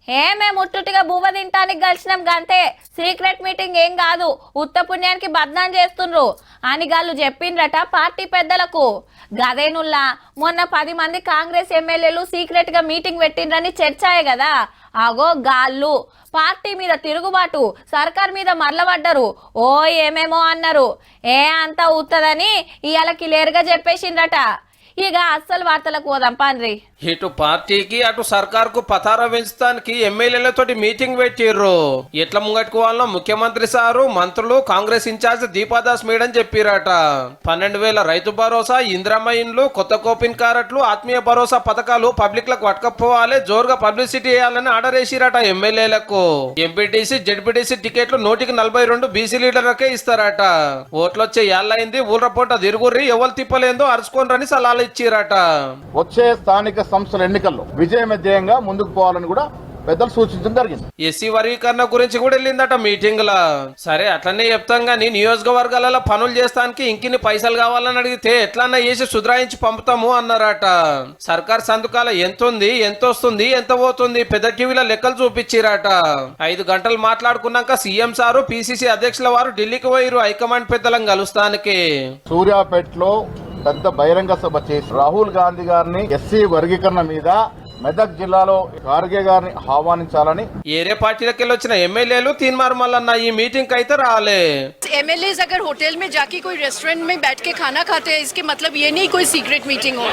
మేము ముట్టుటిగా బువ్వ తింటానికి కలిసినాం గంతే. సీక్రెట్ మీటింగ్ ఏం కాదు, ఉత్త పుణ్యానికి బద్నాం చేస్తుండ్రు అని గాళ్ళు చెప్పిండ్రట పార్టీ పెద్దలకు. గదేనుల్లా మొన్న 10 మంది కాంగ్రెస్ ఎమ్మెల్యేలు సీక్రెట్ గా మీటింగ్ పెట్టిండ్రని చర్చాయే కదా. అగో గాళ్ళు పార్టీ మీద తిరుగుబాటు, సర్కార్ మీద మరలబడ్డరు. ఓ ఏమేమో అన్నారు. అంతా ఉత్తదని ఇవాళ క్లియర్గా చెప్పేసిండ్రట. ఇక అస్సలు వార్తలకు పోదాం పాన్రి. ఇటు పార్టీకి అటు సర్కార్కు పతారా పెంచడానికి ఎమ్మెల్యేలతోటి మీటింగ్ పెట్టిర్రు. ఎట్లా ముంగట్టుకోవాలనో ముఖ్యమంత్రి సారు, మంత్రులు, కాంగ్రెస్ ఇన్ఛార్జ్ దీపాదాస్ మేడం చెప్పిరట. 12,000 రైతు భరోసా, ఇందిరమ్మ ఇండ్లు, కొత్త కోపిన్ కారట్లు, ఆత్మీయ భరోసా పథకాలు పబ్లిక్ లకు పట్టుకపోవాలి, జోరుగా పబ్లిసిటీ చేయాలని ఆర్డర్ వేసిరట ఎమ్మెల్యేలకు. ఎంపీటీసీ, జెడ్పీటీసీ టికెట్లు 142 బీసీ లీడర్లకే ఇస్తారట. ఓట్లొచ్చే ఏళ్ళైంది, ఊళ్ళపూట తిరుగుర్రి, ఎవరు తిప్పలేందో అరుచుకోనరని సలహాలు ఇచ్చిరట. వచ్చే స్థానిక సంస్థల ఎన్నికల్లో విజయమే ధ్యేయంగా ముందుకు పోవాలని కూడా పెద్దలు సూచించడం జరిగింది. ఎస్సీ వర్గీకరణ గురించి కూడా వెళ్ళిందట మీటింగ్ లా. సరే అట్లనే చెప్తాం గానీ నియోజకవర్గాలలో పనులు చేస్తానికి ఇంకిన్ని పైసలు కావాలని అడిగితే ఎట్లన్నా చేసి సుధరాయించి పంపుతాము అన్నారట. సర్కార్ సంతకాల ఎంత ఉంది, ఎంత వస్తుంది, ఎంత పోతుంది పెద్ద టీవీలో లెక్కలు చూపించిరట. 5 గంటలు మాట్లాడుకున్నాక సీఎం సారు, పిసిసి అధ్యక్షుల వారు ఢిల్లీకి పోయిరు హైకమాండ్ పెద్దలను కలుస్తానికి. సూర్యాపేటలో పెద్ద బహిరంగ సభ చేసి రాహుల్ గాంధీ గారిని ఎస్సీ వర్గీకరణ మీద మెదక్ జిల్లాలో ఖార్గే గారిని ఆహ్వానించాలని ఏరే పార్టీలకి వచ్చిన ఎమ్మెల్యేలు తీన్మార్ మల్లన్న ఈ మీటింగ్ అయితే రాలే. एमएलएज अगर होटल में जाके कोई रेस्टोरेंट में बैठ के खाना खाते हैं, इसके मतलब ये नहीं कोई सीक्रेट मीटिंग हो.